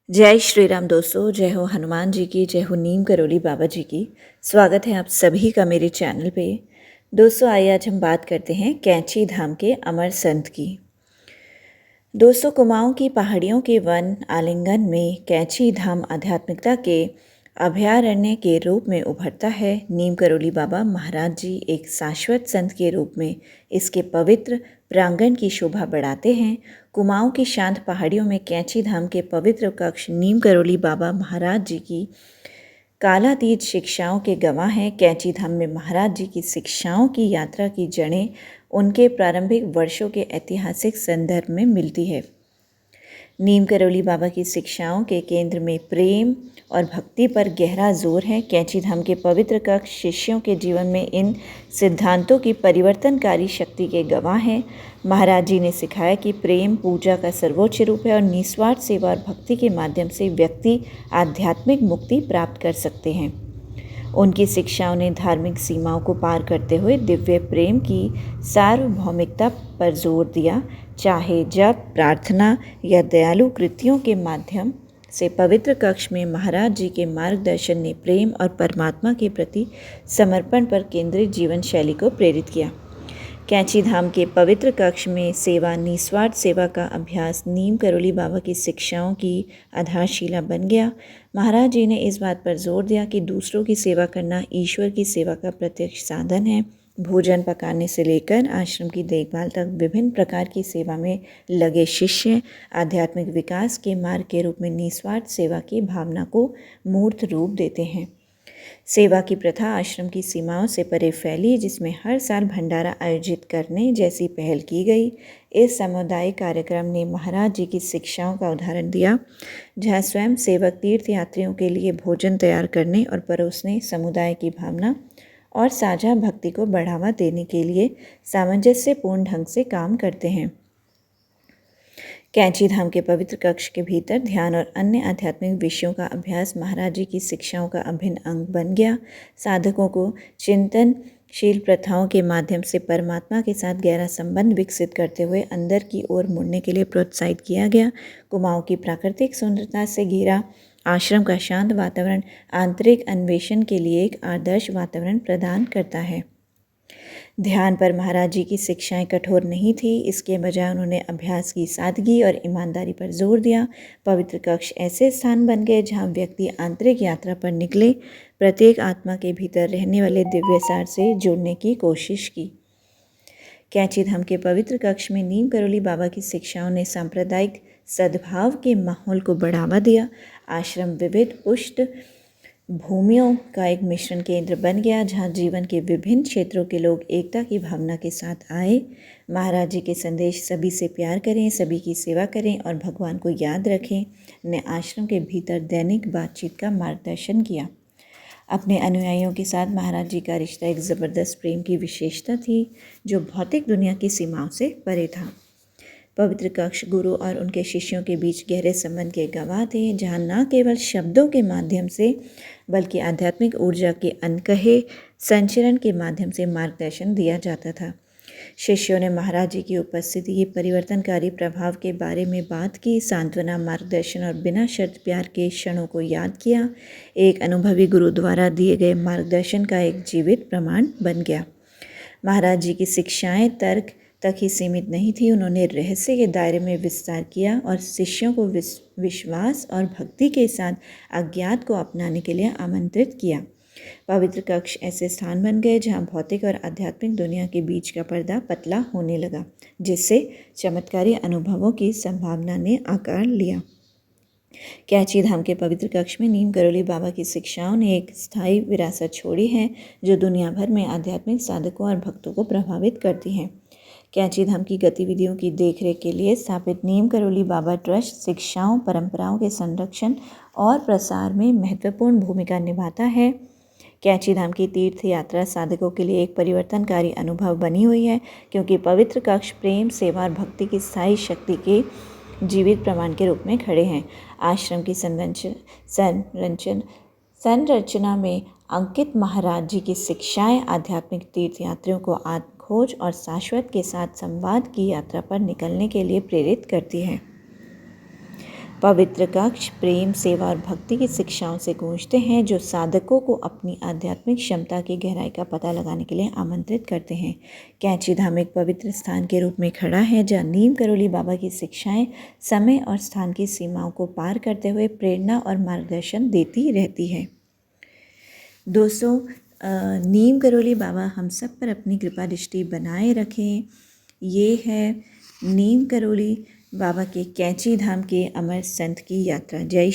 जय श्री राम दोस्तों। जय हो हनुमान जी की, जय हो नीम करौली बाबा जी की। स्वागत है आप सभी का मेरे चैनल पे। दोस्तों आइए आज हम बात करते हैं कैंची धाम के अमर संत की। दोस्तों कुमाऊं की पहाड़ियों के वन आलिंगन में कैंची धाम आध्यात्मिकता के अभयारण्य के रूप में उभरता है। नीम करौली बाबा महाराज जी एक शाश्वत संत के रूप में इसके पवित्र प्रांगण की शोभा बढ़ाते हैं। कुमाऊं की शांत पहाड़ियों में कैंची धाम के पवित्र कक्ष नीम करौली बाबा महाराज जी की कालातीत शिक्षाओं के गवाह हैं। कैंची धाम में महाराज जी की शिक्षाओं की यात्रा की जड़ें उनके प्रारंभिक वर्षों के ऐतिहासिक संदर्भ में मिलती है। नीम करौली बाबा की शिक्षाओं के केंद्र में प्रेम और भक्ति पर गहरा जोर है। कैंची धाम के पवित्र कक्ष शिष्यों के जीवन में इन सिद्धांतों की परिवर्तनकारी शक्ति के गवाह हैं। महाराज जी ने सिखाया कि प्रेम पूजा का सर्वोच्च रूप है और निस्वार्थ सेवा और भक्ति के माध्यम से व्यक्ति आध्यात्मिक मुक्ति प्राप्त कर सकते हैं। उनकी शिक्षाओं ने धार्मिक सीमाओं को पार करते हुए दिव्य प्रेम की सार्वभौमिकता पर जोर दिया। चाहे जप, प्रार्थना या दयालु कृतियों के माध्यम से पवित्र कक्ष में महाराज जी के मार्गदर्शन ने प्रेम और परमात्मा के प्रति समर्पण पर केंद्रित जीवन शैली को प्रेरित किया। कैंची धाम के पवित्र कक्ष में सेवा, निस्वार्थ सेवा का अभ्यास नीम करौली बाबा की शिक्षाओं की आधारशिला बन गया। महाराज जी ने इस बात पर जोर दिया कि दूसरों की सेवा करना ईश्वर की सेवा का प्रत्यक्ष साधन है। भोजन पकाने से लेकर आश्रम की देखभाल तक विभिन्न प्रकार की सेवा में लगे शिष्य आध्यात्मिक विकास के मार्ग के रूप में निस्वार्थ सेवा की भावना को मूर्त रूप देते हैं। सेवा की प्रथा आश्रम की सीमाओं से परे फैली, जिसमें हर साल भंडारा आयोजित करने जैसी पहल की गई। इस सामुदायिक कार्यक्रम ने महाराज जी की शिक्षाओं का उदाहरण दिया, जहाँ स्वयं सेवक तीर्थ यात्रियों के लिए भोजन तैयार करने और परोसने, समुदाय की भावना और साझा भक्ति को बढ़ावा देने के लिए सामंजस्यपूर्ण ढंग से काम करते हैं। कैंची धाम के पवित्र कक्ष के भीतर ध्यान और अन्य आध्यात्मिक विषयों का अभ्यास महाराज जी की शिक्षाओं का अभिन्न अंग बन गया। साधकों को चिंतनशील प्रथाओं के माध्यम से परमात्मा के साथ गहरा संबंध विकसित करते हुए अंदर की ओर मुड़ने के लिए प्रोत्साहित किया गया। कुमाऊं की प्राकृतिक सुंदरता से घिरा आश्रम का शांत वातावरण आंतरिक अन्वेषण के लिए एक आदर्श वातावरण प्रदान करता है। ध्यान पर महाराज जी की शिक्षाएं कठोर नहीं थी, इसके बजाय उन्होंने अभ्यास की सादगी और ईमानदारी पर जोर दिया। पवित्र कक्ष ऐसे स्थान बन गए जहां व्यक्ति आंतरिक यात्रा पर निकले, प्रत्येक आत्मा के भीतर रहने वाले दिव्य सार से जुड़ने की कोशिश की। कैंची धाम के पवित्र कक्ष में नीम करौली बाबा की शिक्षाओं ने सांप्रदायिक सद्भाव के माहौल को बढ़ावा दिया। आश्रम विविध पुष्ट भूमियों का एक मिश्रण केंद्र बन गया, जहां जीवन के विभिन्न क्षेत्रों के लोग एकता की भावना के साथ आए। महाराज जी के संदेश सभी से प्यार करें, सभी की सेवा करें और भगवान को याद रखें ने आश्रम के भीतर दैनिक बातचीत का मार्गदर्शन किया। अपने अनुयायियों के साथ महाराज जी का रिश्ता एक ज़बरदस्त प्रेम की विशेषता थी, जो भौतिक दुनिया की सीमाओं से परे था। पवित्र कक्ष गुरु और उनके शिष्यों के बीच गहरे संबंध के गवाह थे, जहाँ न केवल शब्दों के माध्यम से बल्कि आध्यात्मिक ऊर्जा के अनकहे संचरण के माध्यम से मार्गदर्शन दिया जाता था। शिष्यों ने महाराज जी की उपस्थिति के परिवर्तनकारी प्रभाव के बारे में बात की, सांत्वना, मार्गदर्शन और बिना शर्त प्यार के क्षणों को याद किया। एक अनुभवी गुरु द्वारा दिए गए मार्गदर्शन का एक जीवित प्रमाण बन गया। महाराज जी की शिक्षाएं तर्क तक ही सीमित नहीं थी, उन्होंने रहस्य के दायरे में विस्तार किया और शिष्यों को विश्वास और भक्ति के साथ अज्ञात को अपनाने के लिए आमंत्रित किया। पवित्र कक्ष ऐसे स्थान बन गए जहां भौतिक और आध्यात्मिक दुनिया के बीच का पर्दा पतला होने लगा, जिससे चमत्कारी अनुभवों की संभावना ने आकार लिया। कैंची धाम के पवित्र कक्ष में नीम करौली बाबा की शिक्षाओं ने एक स्थायी विरासत छोड़ी है, जो दुनिया भर में आध्यात्मिक साधकों और भक्तों को प्रभावित करती हैं। कैंची धाम की गतिविधियों की देखरेख के लिए स्थापित नीम करौली बाबा ट्रस्ट शिक्षाओं, परंपराओं के संरक्षण और प्रसार में महत्वपूर्ण भूमिका निभाता है। कैंची धाम की तीर्थ यात्रा साधकों के लिए एक परिवर्तनकारी अनुभव बनी हुई है, क्योंकि पवित्र कक्ष प्रेम, सेवा और भक्ति की स्थायी शक्ति के जीवित प्रमाण के रूप में खड़े हैं। आश्रम की संरचना में अंकित महाराज जी की शिक्षाएं आध्यात्मिक तीर्थयात्रियों को खोज और शाश्वत के साथ संवाद की यात्रा पर निकलने के लिए प्रेरित करती है। पवित्र कक्ष प्रेम, सेवा और भक्ति की शिक्षाओं से गूंजते हैं, जो साधकों को अपनी आध्यात्मिक क्षमता की गहराई का पता लगाने के लिए आमंत्रित करते हैं। कैंची धाम एक पवित्र स्थान के रूप में खड़ा है, जहाँ नीम करोली बाबा की शिक्षाएं समय और स्थान की सीमाओं को पार करते हुए प्रेरणा और मार्गदर्शन देती रहती है। दोस्तों, नीम करोली बाबा हम सब पर अपनी कृपा दृष्टि बनाए रखें। ये है नीम करोली बाबा के कैंची धाम के अमर संत की यात्रा। जय